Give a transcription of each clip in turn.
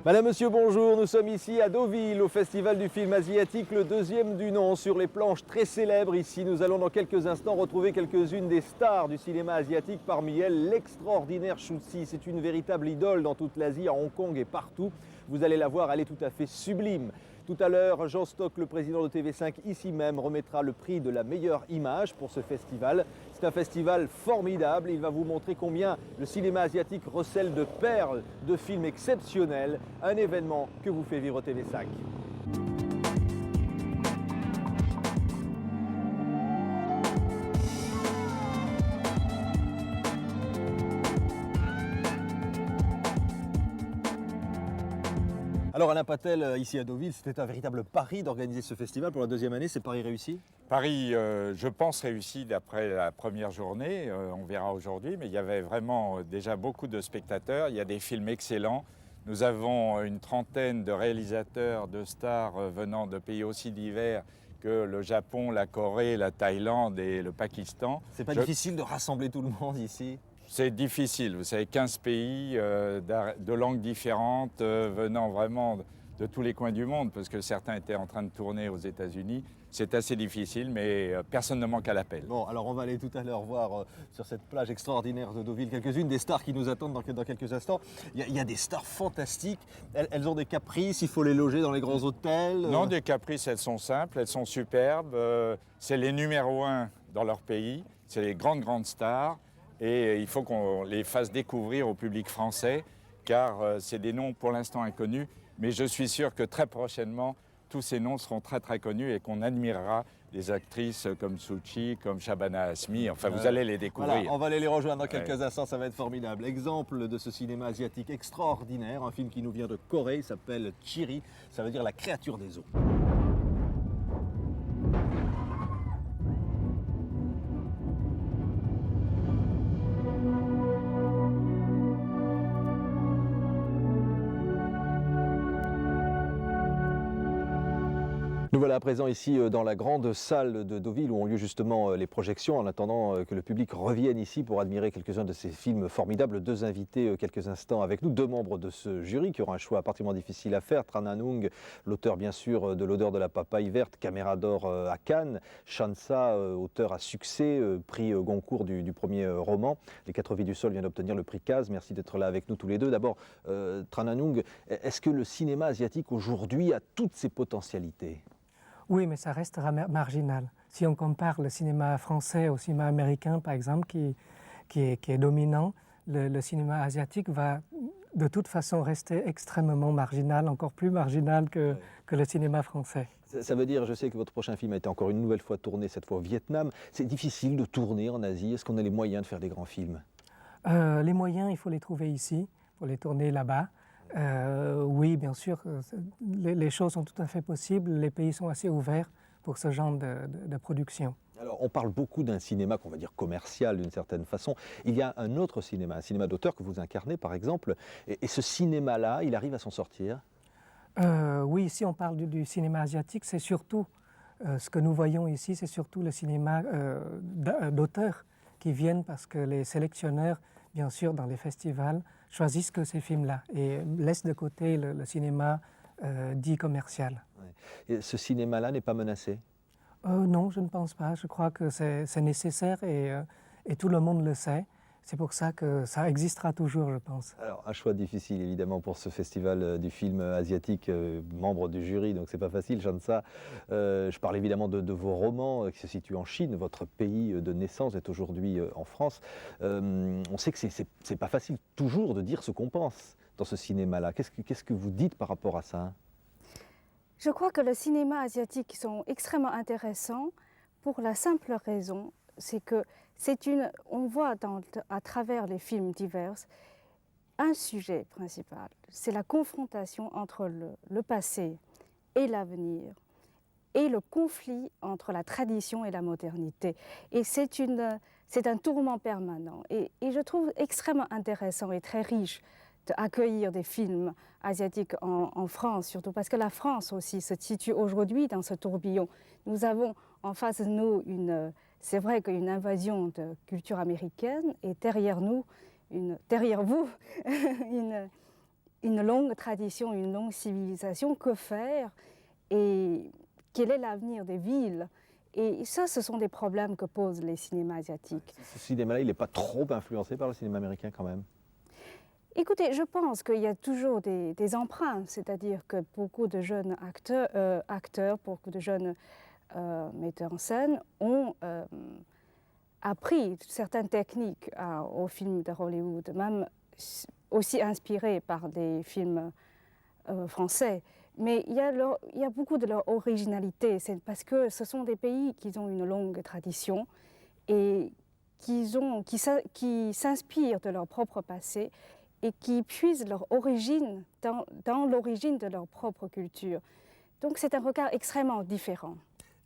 Madame, Monsieur, bonjour. Nous sommes ici à Deauville, au Festival du film asiatique, le deuxième du nom, sur les planches très célèbres ici. Nous allons dans quelques instants retrouver quelques-unes des stars du cinéma asiatique, parmi elles l'extraordinaire Shu Qi. C'est une véritable idole dans toute l'Asie, à Hong Kong et partout. Vous allez la voir, elle est tout à fait sublime. Tout à l'heure, Jean Stock, le président de TV5, ici même, remettra le prix de la meilleure image pour ce festival. C'est un festival formidable. Il va vous montrer combien le cinéma asiatique recèle de perles, de films exceptionnels. Un événement que vous fait vivre TV5. Alors Alain Patel, ici à Deauville, c'était un véritable pari d'organiser ce festival pour la deuxième année. C'est pari réussi? Paris, je pense, réussi d'après la première journée. On verra aujourd'hui, mais il y avait vraiment déjà beaucoup de spectateurs. Il y a des films excellents. Nous avons une trentaine de réalisateurs, de stars venant de pays aussi divers que le Japon, la Corée, la Thaïlande et le Pakistan. C'est pas difficile de rassembler tout le monde ici? C'est difficile, vous savez, 15 pays de langues différentes, venant vraiment de tous les coins du monde, parce que certains étaient en train de tourner aux États-Unis. C'est assez difficile, mais personne ne manque à l'appel. Bon, alors on va aller tout à l'heure voir sur cette plage extraordinaire de Deauville quelques-unes des stars qui nous attendent dans quelques instants. Il y a des stars fantastiques. Elles ont des caprices, il faut les loger dans les grands hôtels. Non, des caprices, elles sont simples, elles sont superbes. C'est les numéros 1 dans leur pays, c'est les grandes stars. Et il faut qu'on les fasse découvrir au public français, car c'est des noms pour l'instant inconnus. Mais je suis sûr que très prochainement, tous ces noms seront très connus et qu'on admirera des actrices comme Shu Qi, comme Shabana Azmi. Enfin, vous allez les découvrir. Voilà, on va aller les rejoindre dans quelques instants, ça va être formidable. Exemple de ce cinéma asiatique extraordinaire, un film qui nous vient de Corée, il s'appelle Chiri, ça veut dire la créature des eaux. Nous voilà à présent ici dans la grande salle de Deauville où ont lieu justement les projections en attendant que le public revienne ici pour admirer quelques-uns de ces films formidables. Deux invités quelques instants avec nous, deux membres de ce jury qui auront un choix particulièrement difficile à faire. Tran Anh Ung, l'auteur bien sûr de L'odeur de la papaye verte, Caméra d'or à Cannes. Shansa, auteur à succès, prix Goncourt du premier roman. Les Quatre vies du sol vient d'obtenir le prix Caz. Merci d'être là avec nous tous les deux. D'abord, Tran Anh Ung, est-ce que le cinéma asiatique aujourd'hui a toutes ses potentialités ? Oui, mais ça restera marginal. Si on compare le cinéma français au cinéma américain, par exemple, qui est dominant, le cinéma asiatique va de toute façon rester extrêmement marginal, encore plus marginal que le cinéma français. Ça veut dire, je sais que votre prochain film a été encore une nouvelle fois tourné, cette fois au Vietnam. C'est difficile de tourner en Asie. Est-ce qu'on a les moyens de faire des grands films? Les moyens, il faut les trouver ici, il faut les tourner là-bas. Oui, bien sûr, les choses sont tout à fait possibles. Les pays sont assez ouverts pour ce genre de production. Alors, on parle beaucoup d'un cinéma qu'on va dire commercial d'une certaine façon. Il y a un autre cinéma, un cinéma d'auteur que vous incarnez par exemple. Et ce cinéma-là, il arrive à s'en sortir? Oui, si on parle du cinéma asiatique, c'est surtout, ce que nous voyons ici, c'est surtout le cinéma d'auteurs qui viennent parce que les sélectionneurs, bien sûr, dans les festivals, choisissent que ces films-là et laissent de côté le cinéma dit commercial. Ouais. Et ce cinéma-là n'est pas menacé? Non, je ne pense pas. Je crois que c'est nécessaire et tout le monde le sait. C'est pour ça que ça existera toujours, je pense. Alors, un choix difficile, évidemment, pour ce festival du film asiatique, membre du jury, donc c'est pas facile, Shansa. Je parle évidemment de vos romans qui se situent en Chine. Votre pays de naissance est aujourd'hui en France. On sait que c'est pas facile toujours de dire ce qu'on pense dans ce cinéma-là. Qu'est-ce que vous dites par rapport à ça? Je crois que le cinéma asiatique sont extrêmement intéressants pour la simple raison, c'est que on voit à travers les films divers un sujet principal, c'est la confrontation entre le passé et l'avenir et le conflit entre la tradition et la modernité. Et c'est un tourment permanent et je trouve extrêmement intéressant et très riche d'accueillir des films asiatiques en France, surtout parce que la France aussi se situe aujourd'hui dans ce tourbillon. Nous avons en face de nous c'est vrai qu'une invasion de culture américaine et derrière nous, derrière vous, une longue tradition, une longue civilisation. Que faire et quel est l'avenir des villes? Et ça, ce sont des problèmes que posent les cinémas asiatiques. Ce cinéma-là, il n'est pas trop influencé par le cinéma américain quand même? Écoutez, je pense qu'il y a toujours des emprunts, c'est-à-dire que beaucoup de jeunes acteurs, beaucoup de jeunes metteurs en scène ont appris certaines techniques aux films de Hollywood, même aussi inspirés par des films français. Mais il y a beaucoup de leur originalité, c'est parce que ce sont des pays qui ont une longue tradition et qui s'inspirent de leur propre passé et qui puisent leur origine dans l'origine de leur propre culture. Donc c'est un regard extrêmement différent.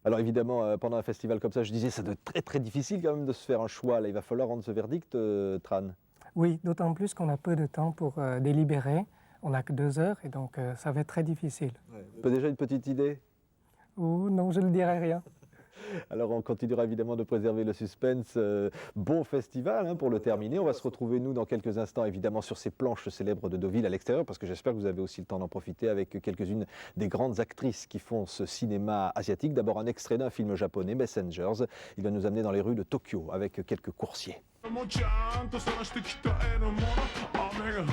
Alors évidemment, pendant un festival comme ça, je disais, ça doit être très très difficile quand même de se faire un choix. Là, il va falloir rendre ce verdict, Tran. Oui, d'autant plus qu'on a peu de temps pour délibérer. On n'a que 2 heures et donc ça va être très difficile. On peut déjà une petite idée? Oh non, je ne dirai rien. Alors on continuera évidemment de préserver le suspense. Bon festival pour le terminer. On va se retrouver nous dans quelques instants évidemment sur ces planches célèbres de Deauville à l'extérieur parce que j'espère que vous avez aussi le temps d'en profiter avec quelques-unes des grandes actrices qui font ce cinéma asiatique. D'abord un extrait d'un film japonais, Messengers. Il va nous amener dans les rues de Tokyo avec quelques coursiers. もちゃんと探してきた得るもの雨が降って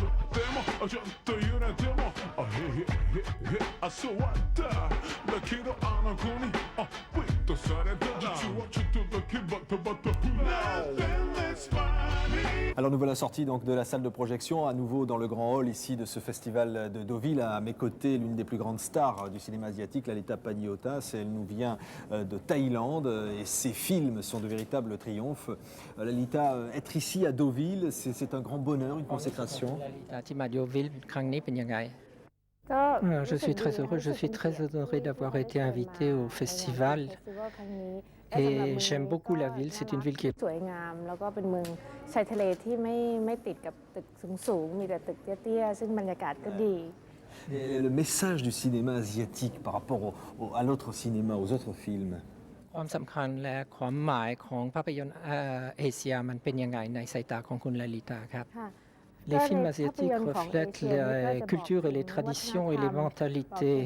もちょっと揺れてもへへへへそうだだけどあの子にウィットされた実はちょっとだけバタバタ Alors nous voilà sortis donc de la salle de projection, à nouveau dans le grand hall ici de ce festival de Deauville. À mes côtés, l'une des plus grandes stars du cinéma asiatique, Lalita Paniotas. Elle nous vient de Thaïlande et ses films sont de véritables triomphes. Lalita, être ici à Deauville, c'est un grand bonheur, une consécration. Je suis très heureux, je suis très honoré d'avoir été invité au festival et j'aime beaucoup la ville, c'est une ville qui est สวยงามแล้วก็เป็นเมืองชายทะเลที่ไม่ติดกับตึกสูงๆมีแต่ตึกเตี้ยๆซึ่งบรรยากาศก็ดี Et le message du cinéma asiatique par rapport à l'autre cinéma, aux autres films. ความสำคัญและความหมายของภาพยนตร์เอเชียมันเป็นยังไงในสายตาของคุณลลิตาครับ Les films asiatiques reflètent les cultures et les traditions et les mentalités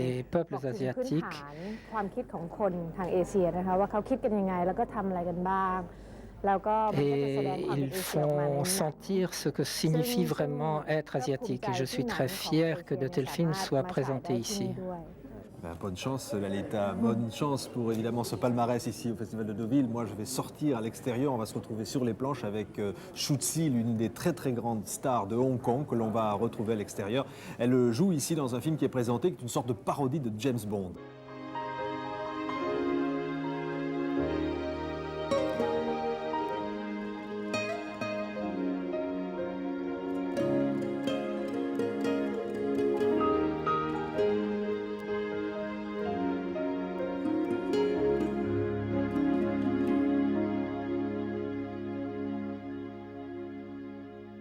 des peuples asiatiques. ความคิดของคนทางเอเชียนะคะว่าเขาคิดกันยังไงแล้วก็ทำอะไรกันบ้าง Et ils font sentir ce que signifie vraiment être asiatique. Et je suis très fier que de tels films soient présentés ici. Bonne chance Lalita, bonne chance pour évidemment ce palmarès ici au Festival de Deauville. Moi je vais sortir à l'extérieur, on va se retrouver sur les planches avec Shu Zi, l'une des très très grandes stars de Hong Kong que l'on va retrouver à l'extérieur. Elle joue ici dans un film qui est présenté, qui est une sorte de parodie de James Bond.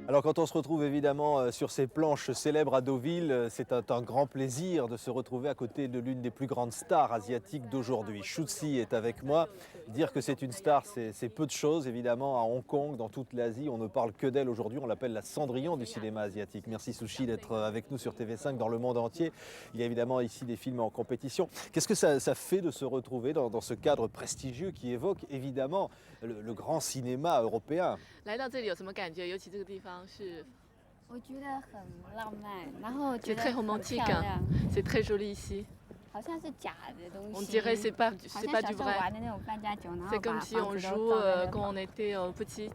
Alors quand on se retrouve évidemment sur ces planches célèbres à Deauville, c'est un grand plaisir de se retrouver à côté de l'une des plus grandes stars asiatiques d'aujourd'hui. Shu Zi est avec moi. Dire que c'est une star, c'est peu de choses. Évidemment, à Hong Kong, dans toute l'Asie, on ne parle que d'elle aujourd'hui. On l'appelle la Cendrillon du cinéma asiatique. Merci Sushi d'être avec nous sur TV5 dans le monde entier. Il y a évidemment ici des films en compétition. Qu'est-ce que ça fait de se retrouver dans ce cadre prestigieux qui évoque évidemment le grand cinéma européen? 来到这里有什么感觉？尤其这个地方是，我觉得很浪漫，然后觉 c'est 得 très 很 romantique, 漂亮， c'est très joli ici. 好像是假的东西。 On dirait c'est pas 好 c'est 像 pas 小 du 时候 vrai. 玩的那种扮家酒，然后 C'est 把 comme 房 si 子 on 都 joue 撞在那 quand 个 on était petit.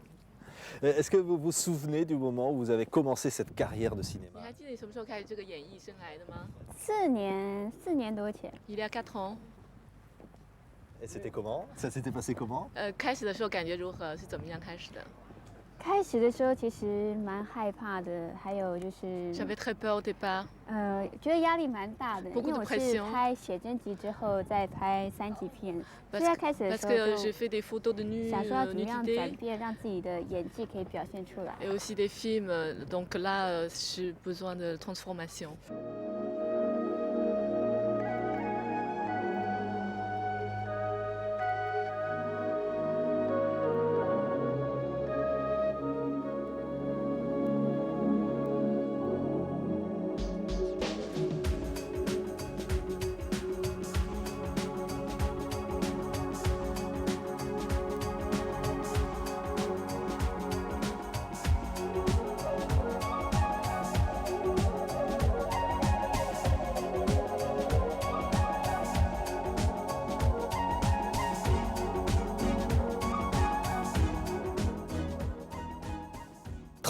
Est-ce que vous vous souvenez du moment où vous avez commencé cette carrière de 你 cinéma? 还记得你什么时候开始这个演艺生涯的吗？ 4年多前， Il y a 4 ans. Et c'était comment? Ça s'était passé comment? 开始的时候感觉如何？是怎么样开始的？开始的时候其实蛮害怕的，还有就是J'avais très peur au départ. 觉得压力蛮大的，因 Beaucoup 为 de 我是 pression. 拍写真集之后再拍3级片，所 Parce 以在开始的 parce 时候 que 就 j'ai fait des photos de 想说要怎么样转 nudité 变，让自己的演技可以表现出来。 et aussi des films. Donc là, j'ai besoin de transformation.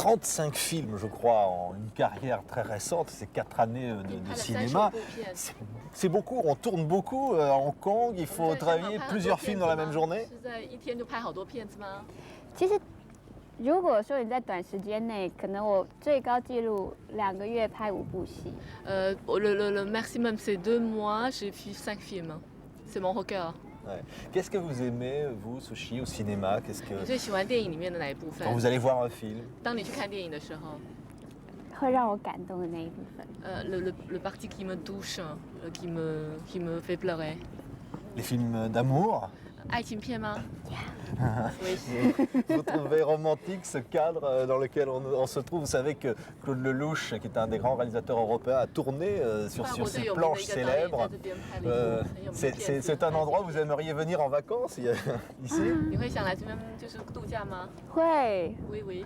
35 films, je crois, en une carrière très récente, c'est 4 années de cinéma. C'est beaucoup, on tourne beaucoup à Hong Kong, il faut travailler plusieurs films dans la même journée. 其实如果说你在短时间内，可能我最高纪录2个月拍5部戏。Le maximum c'est 2 mois, j'ai fait 5 films. C'est mon record. Ouais. Qu'est-ce que vous aimez, vous, Sushi, au cinéma? Qu'est-ce que... 你最喜欢电影里面的哪一部分 Quand vous allez voir un film, 当你去看电影的时候，会让我感动的那一部分。le parti qui me touche, qui me fait pleurer. les films d'amour, 爱情片吗？ Oui. vous trouvez romantique ce cadre dans lequel on se trouve? Vous savez que Claude Lelouch, qui est un des grands réalisateurs européens, a tourné sur ces planches célèbres. C'est un endroit où vous aimeriez venir en vacances ici? 你会想来这边就是度假吗？会， Oui, oui.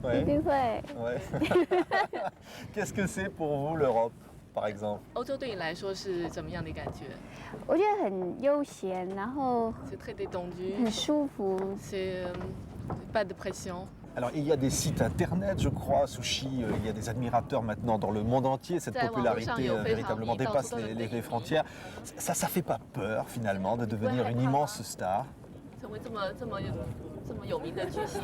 一 Ouais. 定会。 Ouais. Qu'est-ce que c'est pour vous l'Europe, par exemple? 欧洲对你来说是怎么样的感觉？我觉得很悠闲，然后 C'est très détendu. 很舒服。 C'est pas de pression. Alors il y a des sites internet, je crois, Sushi, il y a des admirateurs maintenant dans le monde entier, cette popularité véritablement dépasse les frontières. Ça fait pas peur finalement de devenir une immense star? 成为这么有名的巨星，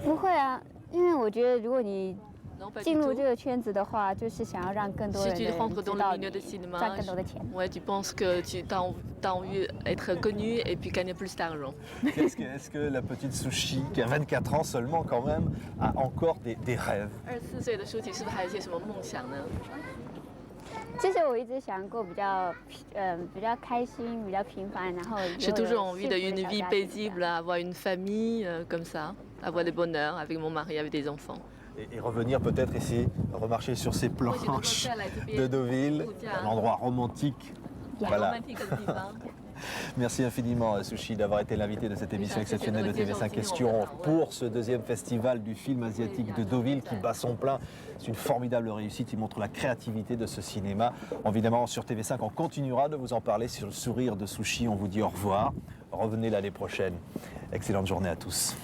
不会啊，因为我觉得如果你 non pas 进 du 入 tout. 这个圈子的话，就是想要让更多 Si 人的 tu 人 rentres 知 dans 道 le 你 milieu de cinéma, 赚更多的钱。 ouais, tu penses que tu as envie d'être connu et puis gagner plus d'argent. Est-ce que la petite Sushi, qui a 24 ans seulement quand même, a encore des rêves? 24岁的舒淇是不是还有一些什么梦想呢？其实我一直想过比较开心、比较平凡，然后 J'ai toujours envie d'une vie paisible, 啊。 avoir une famille comme ça, avoir le bonheur avec mon mari, avec des enfants. Et revenir peut-être ici, remarcher sur ces planches de Deauville, un endroit romantique. Voilà. Merci infiniment, Sushi, d'avoir été l'invité de cette émission exceptionnelle de TV5 Questions pour ce deuxième festival du film asiatique de Deauville qui bat son plein. C'est une formidable réussite, il montre la créativité de ce cinéma. Évidemment, sur TV5, on continuera de vous en parler sur le sourire de Sushi. On vous dit au revoir. Revenez l'année prochaine. Excellente journée à tous.